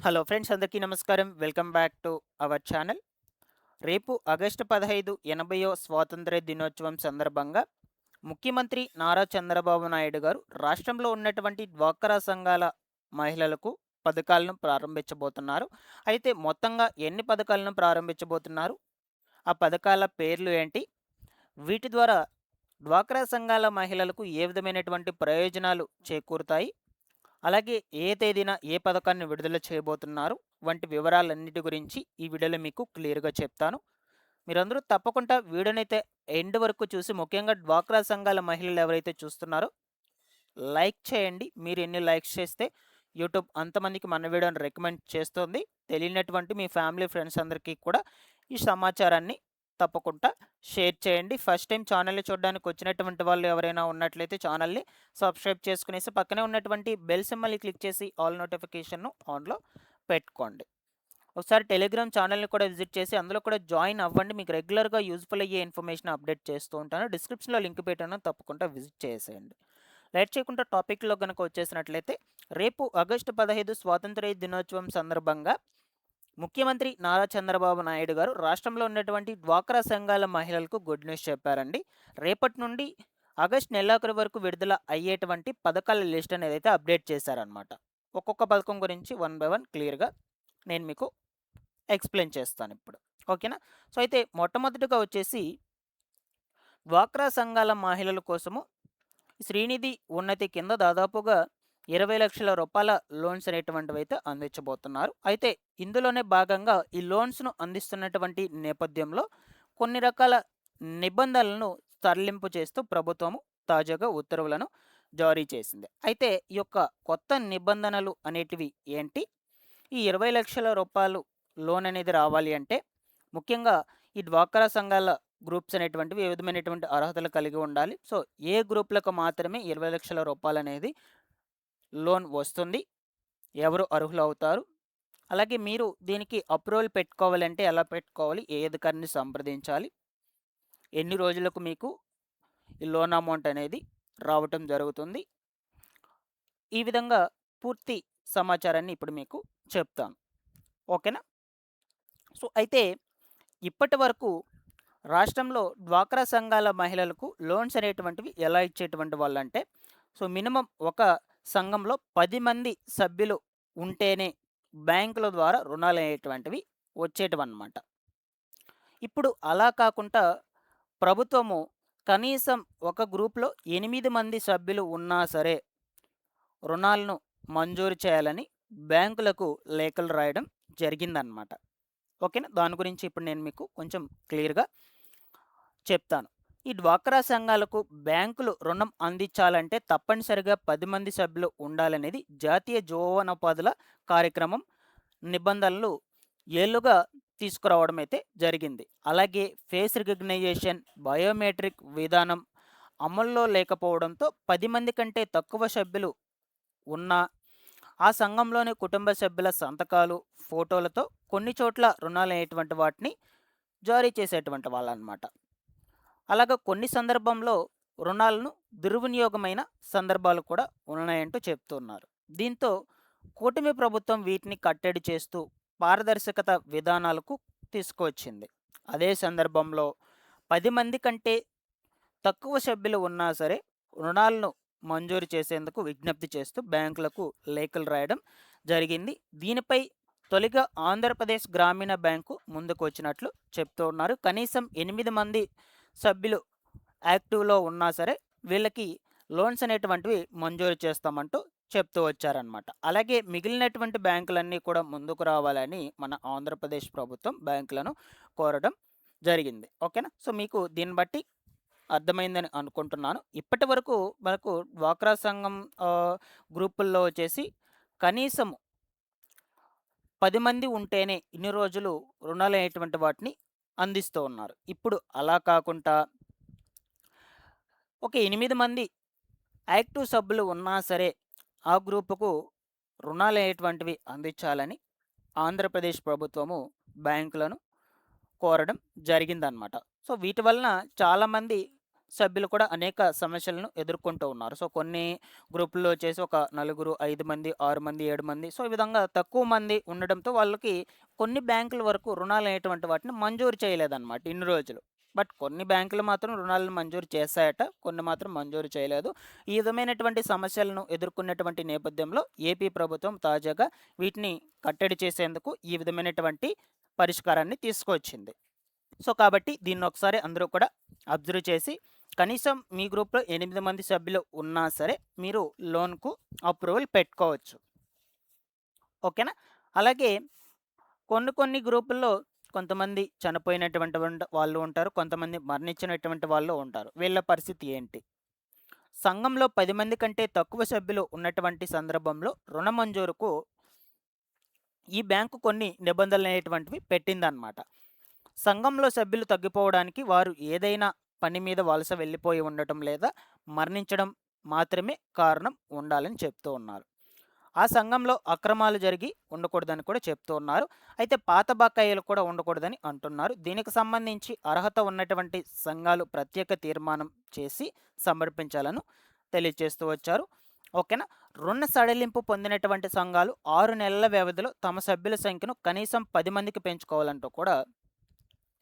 Hello friends, అందరికీ నమస్కారం. Welcome back to our channel. రేపు ఆగస్టు 15 80వ స్వాతంత్ర్య దినోత్సవం సందర్భంగా ముఖ్యమంత్రి నారా చంద్రబాబు నాయుడు గారు రాష్ట్రంలో ఉన్నటువంటి డ్వాక్రా సంఘాల మహిళలకు పథకాలను ప్రారంభించబోతున్నారు. అయితే మొత్తంగా ఎన్ని పథకాలను ప్రారంభించబోతున్నారు? ఆ పథకాల పేర్లు ఏంటి? వీటి ద్వారా డ్వాక్రా సంఘాల మహిళలకు ఏ విధమైనటువంటి ప్రయోజనాలు చేకూరుతాయి? అలాగే ఏ తేదీన ఏ పథకాన్ని విడుదల చేయబోతున్నారు వంటి వివరాలన్నిటి గురించి ఈ వీడియోలో మీకు క్లియర్గా చెప్తాను. మీరందరూ తప్పకుండా వీడియోనైతే ఎండ్ వరకు చూసి, ముఖ్యంగా డ్వాక్రా సంఘాల మహిళలు ఎవరైతే చూస్తున్నారో లైక్ చేయండి. మీరు ఎన్ని లైక్స్ చేస్తే యూట్యూబ్ అంతమందికి మన వీడియోని రికమెండ్ చేస్తుంది. తెలియనటువంటి మీ ఫ్యామిలీ ఫ్రెండ్స్ అందరికీ కూడా ఈ సమాచారాన్ని తప్పకుండా షేర్ చేయండి. ఫస్ట్ టైం ఛానల్ని చూడడానికి వచ్చినటువంటి వాళ్ళు ఎవరైనా ఉన్నట్లయితే ఛానల్ని సబ్స్క్రైబ్ చేసుకునేసి పక్కనే ఉన్నటువంటి బెల్ సింబల్ని క్లిక్ చేసి ఆల్ నోటిఫికేషన్ను ఆన్లో పెట్టుకోండి. ఒకసారి టెలిగ్రామ్ ఛానల్ని కూడా విజిట్ చేసి అందులో కూడా జాయిన్ అవ్వండి. మీకు రెగ్యులర్గా యూజ్ఫుల్ అయ్యే ఇన్ఫర్మేషన్ అప్డేట్ చేస్తూ ఉంటాను. డిస్క్రిప్షన్లో లింక్ పెట్టాను, తప్పకుండా విజిట్ చేసేయండి. లేట్ చేయకుండా టాపిక్లో కనుక వచ్చేసినట్లయితే, రేపు ఆగస్టు 15 స్వాతంత్ర్య దినోత్సవం సందర్భంగా ముఖ్యమంత్రి నారా చంద్రబాబు నాయుడు గారు రాష్ట్రంలో ఉన్నటువంటి డ్వాక్రా సంఘాల మహిళలకు గుడ్ న్యూస్ చెప్పారండి. రేపటి నుండి ఆగస్టు నెలాఖరు వరకు విడుదల అయ్యేటువంటి పథకాల లిస్ట్ అనేది అయితే అప్డేట్ చేశారనమాట. ఒక్కొక్క పథకం గురించి వన్ బై వన్ క్లియర్గా నేను మీకు ఎక్స్ప్లెయిన్ చేస్తాను ఇప్పుడు. ఓకేనా? సో అయితే మొట్టమొదటిగా వచ్చేసి డ్వాక్రా సంఘాల మహిళల కోసము శ్రీనిధి ఉన్నతి కింద దాదాపుగా 20 లక్షల రూపాయల లోన్స్ అనేటువంటివి అయితే అందించబోతున్నారు. అయితే ఇందులోనే భాగంగా ఈ లోన్స్ను అందిస్తున్నటువంటి నేపథ్యంలో కొన్ని రకాల నిబంధనలను సడలింపు చేస్తూ ప్రభుత్వము తాజాగా ఉత్తర్వులను జారీ చేసింది. అయితే ఈ యొక్క కొత్త నిబంధనలు అనేటివి ఏంటి? ఈ 20 లక్షల రూపాయలు లోన్ అనేది రావాలి అంటే ముఖ్యంగా ఈ డ్వాక్రా సంఘాల గ్రూప్స్ అనేటువంటివి ఏ విధమైనటువంటి అర్హతలు కలిగి ఉండాలి. సో ఏ గ్రూప్లకు మాత్రమే 20 లక్షల రూపాయలు అనేది లోన్ వస్తుంది, ఎవరు అర్హులు అవుతారు, అలాగే మీరు దీనికి అప్రూవల్ పెట్టుకోవాలంటే ఎలా పెట్టుకోవాలి, ఏ అధికారిని సంప్రదించాలి, ఎన్ని రోజులకు మీకు ఈ లోన్ అమౌంట్ అనేది రావటం జరుగుతుంది, ఈ విధంగా పూర్తి సమాచారాన్ని ఇప్పుడు మీకు చెప్తాను. ఓకేనా? సో అయితే ఇప్పటి వరకు రాష్ట్రంలో డ్వాక్రా సంఘాల మహిళలకు లోన్స్ అనేటువంటివి ఎలా ఇచ్చేటువంటి వాళ్ళంటే, సో మినిమం ఒక సంఘంలో 10 మంది సభ్యులు ఉంటేనే బ్యాంకుల ద్వారా రుణాలు అనేటువంటివి వచ్చేటివన్నమాట. ఇప్పుడు అలా కాకుండా ప్రభుత్వము కనీసం ఒక గ్రూప్లో 8 మంది సభ్యులు ఉన్నా సరే రుణాలను మంజూరు చేయాలని బ్యాంకులకు లేఖలు రాయడం జరిగిందనమాట. ఓకేనా? దాని గురించి ఇప్పుడు నేను మీకు కొంచెం క్లియర్గా చెప్తాను. ఈ డ్వాక్రా సంఘాలకు బ్యాంకులు రుణం అందించాలంటే తప్పనిసరిగా 10 మంది సభ్యులు ఉండాలనేది జాతీయ జీవనోపాధుల కార్యక్రమం నిబంధనలు ఏళ్లుగా తీసుకురావడం అయితే జరిగింది. అలాగే ఫేస్ రికగ్నైజేషన్, బయోమెట్రిక్ విధానం అమల్లో లేకపోవడంతో 10 మంది కంటే తక్కువ సభ్యులు ఉన్న ఆ సంఘంలోని కుటుంబ సభ్యుల సంతకాలు, ఫోటోలతో కొన్ని చోట్ల రుణాలు అనేటువంటి వాటిని జారీ చేసేటువంటి వాళ్ళనమాట. అలాగా కొన్ని సందర్భంలో రుణాలను దుర్వినియోగమైన సందర్భాలు కూడా ఉన్నాయంటూ చెప్తున్నారు. దీంతో కూటమి ప్రభుత్వం వీటిని కట్టడి చేస్తూ పారదర్శకత విధానాలకు తీసుకువచ్చింది. అదే సందర్భంలో 10 మంది కంటే తక్కువ సభ్యులు ఉన్నా సరే రుణాలను మంజూరు చేసేందుకు విజ్ఞప్తి చేస్తూ బ్యాంకులకు లేఖలు రాయడం జరిగింది. దీనిపై తొలిగా ఆంధ్రప్రదేశ్ గ్రామీణ బ్యాంకు ముందుకు వచ్చినట్లు చెప్తూ ఉన్నారు. కనీసం 8 మంది సభ్యులు యాక్టివ్లో ఉన్నా సరే వీళ్ళకి లోన్స్ అనేటువంటివి మంజూరు చేస్తామంటూ చెప్తూ వచ్చారనమాట. అలాగే మిగిలినటువంటి బ్యాంకులన్నీ కూడా ముందుకు రావాలని మన ఆంధ్రప్రదేశ్ ప్రభుత్వం బ్యాంకులను కోరడం జరిగింది. ఓకేనా? సో మీకు దీన్ని బట్టి అర్థమైందని అనుకుంటున్నాను. ఇప్పటి వరకు మనకు డ్వాక్రా సంఘం గ్రూపుల్లో వచ్చేసి కనీసం 10 మంది ఉంటేనే ఇన్ని రోజులు రుణాలు అనేటువంటి వాటిని అందిస్తూ ఉన్నారు. ఇప్పుడు అలా కాకుండా ఒక 8 మంది యాక్టివ్ సభ్యులు ఉన్నా సరే ఆ గ్రూపుకు రుణాలు అనేటువంటివి అందించాలని ఆంధ్రప్రదేశ్ ప్రభుత్వము బ్యాంకులను కోరడం జరిగిందనమాట. సో వీటి వలన చాలామంది సభ్యులు కూడా అనేక సమస్యలను ఎదుర్కొంటూ ఉన్నారు. సో, కొన్ని గ్రూపుల్లో వచ్చేసి ఒక నలుగురు, 5 మంది, 6 మంది, 7 మంది, సో, ఈ విధంగా తక్కువ మంది ఉండడంతో వాళ్ళకి కొన్ని బ్యాంకుల వరకు రుణాలనేటువంటి వాటిని మంజూరు చేయలేదన్నమాట ఇన్ని రోజులు. బట్ కొన్ని బ్యాంకులు మాత్రం రుణాలను మంజూరు చేశాయట. కొన్ని మాత్రం మంజూరు చేయలేదు. ఈ విధమైనటువంటి సమస్యలను ఎదుర్కొన్నటువంటి నేపథ్యంలో ఏపీ ప్రభుత్వం తాజాగా వీటిని కట్టడి చేసేందుకు ఈ విధమైనటువంటి పరిష్కారాన్ని తీసుకొచ్చింది. సో, కాబట్టి దీన్ని ఒకసారి అందరూ కూడా అబ్జర్వ్ చేసి కనీసం మీ గ్రూప్‌లో 8 మంది సభ్యులు ఉన్నా సరే మీరు లోన్‌కు అప్రూవల్ పెట్టుకోవచ్చు. ఓకేనా? అలాగే కొన్ని గ్రూపుల్లో కొంతమంది చనిపోయినటువంటి వాళ్ళు ఉంటారు. కొంతమంది మరణించినటువంటి వాళ్ళు ఉంటారు. వీళ్ళ పరిస్థితి ఏంటి? సంఘంలో 10 మంది కంటే తక్కువ సభ్యులు ఉన్నటువంటి సందర్భంలో రుణ మంజూరుకు ఈ బ్యాంకు కొన్ని నిబంధనలనేటువంటివి పెట్టిందన్నమాట. సంఘంలో సభ్యులు తగ్గిపోవడానికి వారు ఏదైనా పని మీద వలస వెళ్ళిపోయి ఉండటం లేదా మరణించడం మాత్రమే కారణం ఉండాలని చెప్తూ ఉన్నారు. ఆ సంఘంలో అక్రమాలు జరిగి ఉండకూడదని కూడా చెప్తూ ఉన్నారు. అయితే పాత బకాయిలు కూడా ఉండకూడదని అంటున్నారు. దీనికి సంబంధించి అర్హత ఉన్నటువంటి సంఘాలు ప్రత్యేక తీర్మానం చేసి సమర్పించాలని తెలియజేస్తూ వచ్చారు. ఓకేనా? రుణ సడలింపు పొందినటువంటి సంఘాలు 6 నెలల వ్యవధిలో తమ సభ్యుల సంఖ్యను కనీసం 10 మందికి పెంచుకోవాలంటూ కూడా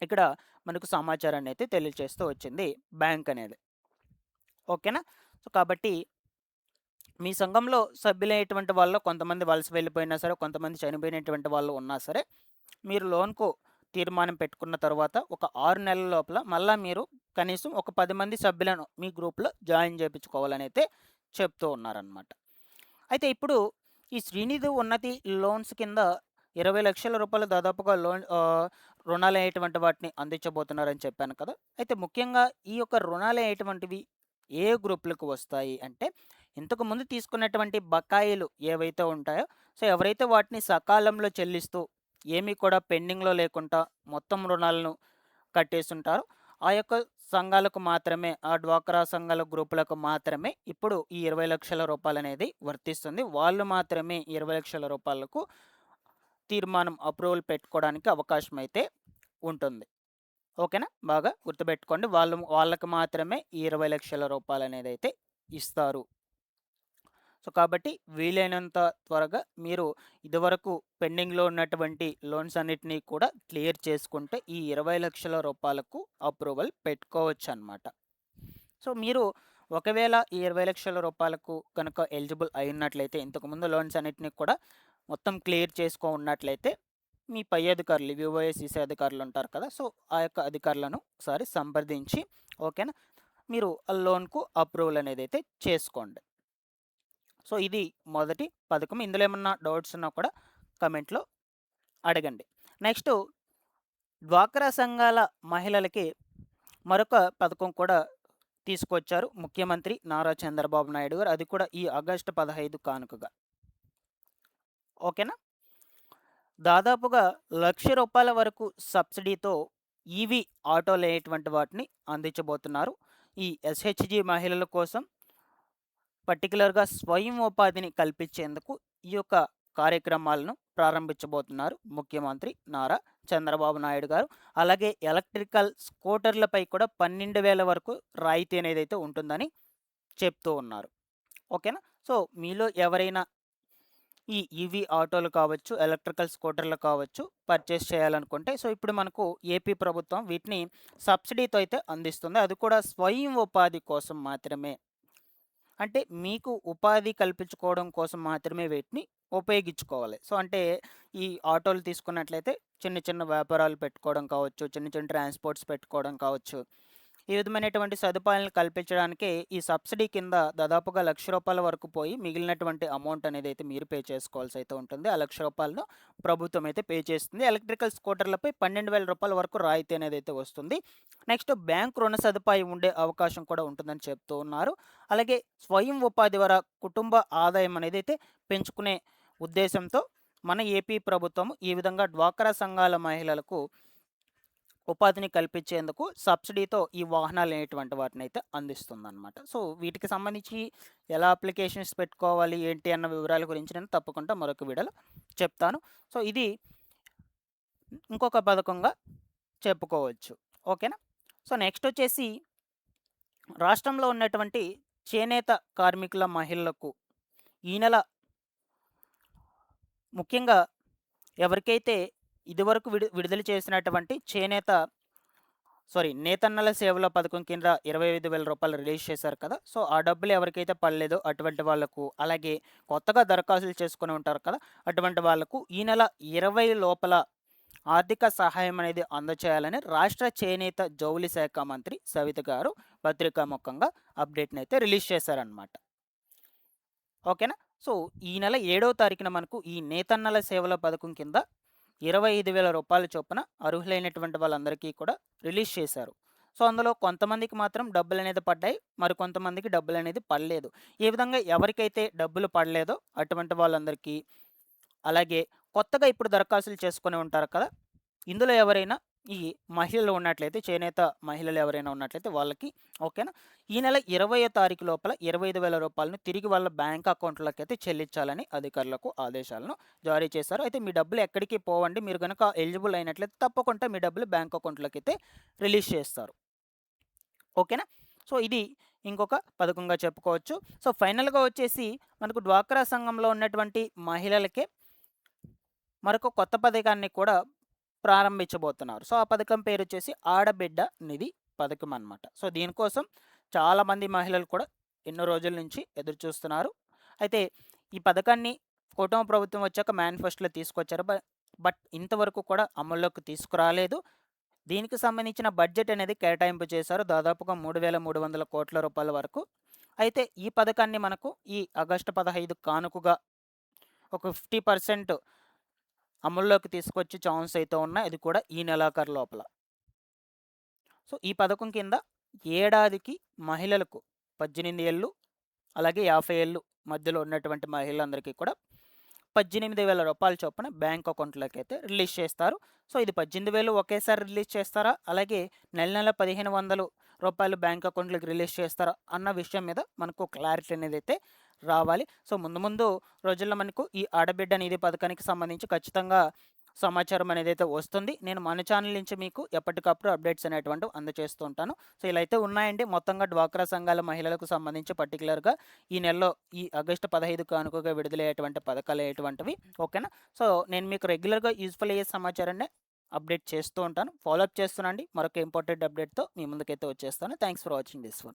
ఇక్కడ మనకు సమాచారాన్ని అయితే తెలియజేస్తూ వచ్చింది బ్యాంక్ అనేది. ఓకేనా? సో, కాబట్టి మీ సంఘంలో సభ్యులైనటువంటి వాళ్ళు కొంతమంది వలస వెళ్ళిపోయినా సరే, కొంతమంది చనిపోయినటువంటి వాళ్ళు ఉన్నా సరే, మీరు లోన్‌కు తీర్మానం పెట్టుకున్న తర్వాత ఒక 6 నెలల లోపల మళ్ళా మీరు కనీసం ఒక 10 మంది సభ్యులను మీ గ్రూప్‌లో జాయిన్ చేపించుకోవాలని అయితే చెప్తూ ఉన్నారనమాట. అయితే ఇప్పుడు ఈ శ్రీనిధి ఉన్నతి లోన్స్ కింద 20 లక్షల రూపాయలు దాదాపుగా రుణాలనేటువంటి వాటిని అందించబోతున్నారని చెప్పాను కదా! అయితే ముఖ్యంగా ఈ యొక్క రుణాలనేటువంటివి ఏ గ్రూపులకు వస్తాయి అంటే, ఇంతకుముందు తీసుకున్నటువంటి బకాయిలు ఏవైతే ఉంటాయో, సో, ఎవరైతే వాటిని సకాలంలో చెల్లిస్తూ ఏమీ కూడా పెండింగ్‌లో లేకుండా మొత్తం రుణాలను కట్టేసుంటారో, ఆ యొక్క సంఘాలకు మాత్రమే, ఆ డ్వాక్రా సంఘాల గ్రూపులకు మాత్రమే ఇప్పుడు ఈ 20 లక్షల రూపాయలనేది వర్తిస్తుంది. వాళ్ళు మాత్రమే 20 లక్షల రూపాయలకు తీర్మానం అప్రూవల్ పెట్టుకోవడానికి అవకాశం అయితే ఉంటుంది. ఓకేనా? బాగా గుర్తుపెట్టుకోండి. వాళ్ళకి మాత్రమే ఈ 20 లక్షల రూపాయలనేది అయితే ఇస్తారు. సో, కాబట్టి వీలైనంత త్వరగా మీరు ఇదివరకు పెండింగ్‌లో ఉన్నటువంటి లోన్స్ అన్నిటిని కూడా క్లియర్ చేసుకుంటే ఈ 20 లక్షల రూపాయలకు అప్రూవల్ పెట్టుకోవచ్చనమాట. సో, మీరు ఒకవేళ ఈ 20 లక్షల రూపాయలకు కనుక ఎలిజిబుల్ అయినట్లయితే, ఇంతకుముందు లోన్స్ అన్నిటిని కూడా మొత్తం క్లియర్ ఉన్నట్లయితే మీ పై అధికారులు, వివోఏ, సీసీ అధికారులు ఉంటారు కదా! సో, ఆ యొక్క అధికారులను ఒకసారి సంప్రదించి ఓకేనా? మీరు ఆ లోన్‌కు అప్రూవల్ అనేది అయితే చేసుకోండి. సో, ఇది మొదటి పథకం. ఇందులో ఏమన్నా డౌట్స్ ఉన్నా కూడా కమెంట్‌లో అడగండి. నెక్స్టు డ్వాక్రా సంఘాల మహిళలకి మరొక పథకం కూడా తీసుకొచ్చారు ముఖ్యమంత్రి నారా చంద్రబాబు నాయుడు గారు. అది కూడా ఈ ఆగస్టు 15 కానుకగా. ఓకేనా? దాదాపుగా ₹1,00,000 వరకు సబ్సిడీతో ఈవీ ఆటోలనేటువంటి వాటిని అందించబోతున్నారు. ఈ ఎస్‌హెచ్‌జీ మహిళల కోసం పర్టిక్యులర్‌గా స్వయం ఉపాధిని కల్పించేందుకు ఈ యొక్క కార్యక్రమాలను ప్రారంభించబోతున్నారు ముఖ్యమంత్రి నారా చంద్రబాబు నాయుడు గారు. అలాగే ఎలక్ట్రికల్ స్కూటర్లపై కూడా 12,000 వరకు రాయితీ అనేదైతే ఉంటుందని చెప్తూ ఉన్నారు. ఓకేనా? సో, మీలో ఎవరైనా ఈ ఈవీ ఆటోలు కావచ్చు, ఎలక్ట్రికల్ స్కూటర్లు కావచ్చు పర్చేస్ చేయాలనుకుంటే, సో, ఇప్పుడు మనకు ఏపీ ప్రభుత్వం వీటిని సబ్సిడీతో అయితే అందిస్తుంది. అది కూడా స్వయం ఉపాధి కోసం మాత్రమే. అంటే మీకు ఉపాధి కల్పించుకోవడం కోసం మాత్రమే వీటిని ఉపయోగించుకోవాలి. సో, అంటే ఈ ఆటోలు తీసుకున్నట్లయితే చిన్న చిన్న వ్యాపారాలు పెట్టుకోవడం కావచ్చు, చిన్న చిన్న ట్రాన్స్‌పోర్ట్స్ పెట్టుకోవడం కావచ్చు. ఈ విధమైనటువంటి సదుపాయాలను కల్పించడానికే ఈ సబ్సిడీ కింద దాదాపుగా ₹1,00,000 వరకు పోయి మిగిలినటువంటి అమౌంట్ అనేది అయితే మీరు పే చేసుకోవాల్సి అయితే ఉంటుంది. ఆ ₹1,00,000 ప్రభుత్వం అయితే పే చేస్తుంది. ఎలక్ట్రికల్ స్కూటర్లపై ₹12,000 వరకు రాయితీ అనేది అయితే వస్తుంది. నెక్స్ట్ బ్యాంక్ రుణ సదుపాయం ఉండే అవకాశం కూడా ఉంటుందని చెప్తూ ఉన్నారు. అలాగే స్వయం ఉపాధి ద్వారా కుటుంబ ఆదాయం అనేది అయితే పెంచుకునే ఉద్దేశంతో మన ఏపీ ప్రభుత్వం ఈ విధంగా డ్వాక్రా సంఘాల మహిళలకు ఉపాధిని కల్పించేందుకు సబ్సిడీతో ఈ వాహనాలు అనేటువంటి వాటిని అయితే అందిస్తుందన్నమాట. సో, వీటికి సంబంధించి ఎలా అప్లికేషన్స్ పెట్టుకోవాలి ఏంటి అన్న వివరాల గురించి నేను తప్పకుండా మరొక వీడియోలో చెప్తాను. సో, ఇది ఇంకొక పథకంగా చెప్పుకోవచ్చు. ఓకేనా? సో, నెక్స్ట్ వచ్చేసి రాష్ట్రంలో ఉన్నటువంటి చేనేత కార్మికుల మహిళలకు ఈ నెల ముఖ్యంగా ఎవరికైతే ఇదివరకు విడుదల చేసినటువంటి నేతన్నల సేవల పథకం కింద 25,000 రూపాయలు రిలీజ్ చేశారు కదా! సో, ఆ డబ్బులు ఎవరికైతే పడలేదో అటువంటి వాళ్ళకు, అలాగే కొత్తగా దరఖాస్తులు చేసుకొని ఉంటారు కదా! అటువంటి వాళ్ళకు ఈ నెల 20 లోపల ఆర్థిక సహాయం అనేది అందచేయాలని రాష్ట్ర చేనేత జౌళి శాఖ మంత్రి సవిత గారు పత్రికాముఖంగా అప్డేట్‌నైతే రిలీజ్ చేశారనమాట. ఓకేనా? సో, ఈ నెల 7వ తారీఖున మనకు ఈ నేతన్నల సేవల పథకం కింద 25,000 రూపాయల చొప్పున అర్హులైనటువంటి వాళ్ళందరికీ కూడా రిలీజ్ చేశారు. సో, అందులో కొంతమందికి మాత్రం డబ్బులనేది పడ్డాయి. మరికొంతమందికి డబ్బులనేది పడలేదు. ఈ విధంగా ఎవరికైతే డబ్బులు పడలేదో అటువంటి వాళ్ళందరికీ, అలాగే కొత్తగా ఇప్పుడు దరఖాస్తులు చేసుకొని ఉంటారు కదా! ఇందులో ఎవరైనా ఈ మహిళలు ఉన్నట్లయితే, చేనేత మహిళలు ఎవరైనా ఉన్నట్లయితే వాళ్ళకి ఓకేనా, ఈ నెల 20వ తారీఖు లోపల 25,000 రూపాయలను తిరిగి వాళ్ళ బ్యాంక్ అకౌంట్‌లోకైతే చెల్లించాలని అధికారులకు ఆదేశాలను జారీ చేశారు. అయితే మీ డబ్బులు ఎక్కడికి పోవండి. మీరు గనక ఎలిజిబుల్ అయినట్లయితే తప్పకుండా మీ డబ్బులు బ్యాంక్ అకౌంట్‌లోకైతే రిలీజ్ చేస్తారు. ఓకేనా? సో, ఇది ఇంకొక పథకంగా చెప్పుకోవచ్చు. సో, ఫైనల్‌గా వచ్చేసి మనకు డ్వాక్రా సంఘంలో ఉన్నటువంటి మహిళలకే మరొక కొత్త పథకాన్ని కూడా ప్రారంభించబోతున్నారు. సో, ఆ పథకం పేరొచ్చేసి ఆడబిడ్డ నిధి పథకం అనమాట. సో, దీనికోసం చాలామంది మహిళలు కూడా ఎన్నో రోజుల నుంచి ఎదురు చూస్తున్నారు. అయితే ఈ పథకాన్ని కూటమి ప్రభుత్వం వచ్చాక మేనిఫెస్టోలో తీసుకొచ్చారు. బట్ ఇంతవరకు కూడా అమల్లోకి తీసుకురాలేదు. దీనికి సంబంధించిన బడ్జెట్ అనేది కేటాయింపు చేశారు. దాదాపుగా 3,300 కోట్ల రూపాయల వరకు. అయితే ఈ పథకాన్ని మనకు ఈ ఆగస్టు 15 కానుకగా ఒక 50% అమల్లోకి తీసుకొచ్చే ఛాన్స్ అయితే ఉన్నాయి. అది కూడా ఈ నెలాఖరు లోపల. సో, ఈ పథకం కింద ఏడాదికి మహిళలకు 18 ఏళ్ళు, అలాగే 50 ఏళ్ళు మధ్యలో ఉన్నటువంటి మహిళలందరికీ కూడా 18,000 రూపాయల చొప్పున బ్యాంక్ అకౌంట్‌లోకి అయితే రిలీజ్ చేస్తారు. సో, ఇది 18,000 ఒకేసారి రిలీజ్ చేస్తారా? అలాగే నెల నెల 1,500 రూపాయలు బ్యాంక్ అకౌంట్‌లోకి రిలీజ్ చేస్తారా? అన్న విషయం మీద మనకు క్లారిటీ అనేదైతే రావాలి. సో, ముందు ముందు రోజుల్లో మనకు ఈ ఆడబిడ్డ నిధి పథకానికి సంబంధించి ఖచ్చితంగా సమాచారం అనేదైతే వస్తుంది. నేను మన ఛానల్ నుంచి మీకు ఎప్పటికప్పుడు అప్డేట్స్ అనేటువంటివి అందజేస్తూ ఉంటాను. సో, ఇలా అయితే ఉన్నాయండి మొత్తంగా డ్వాక్రా సంఘాల మహిళలకు సంబంధించి పర్టిక్యులర్‌గా ఈ నెలలో ఈ ఆగస్టు 15 కానుకగా విడుదలయ్యేటువంటి పథకాలు ఎటువంటివి ఓకేనా. సో, నేను మీకు రెగ్యులర్‌గా యూజ్‌ఫుల్ అయ్యే సమాచారాన్ని అప్డేట్ చేస్తూ ఉంటాను. ఫాలో అప్ చేస్తున్నాండి. మరొక ఇంపార్టెంట్ అప్డేట్‌తో మీ ముందుకైతే వచ్చేస్తాను. Thanks for watching this one.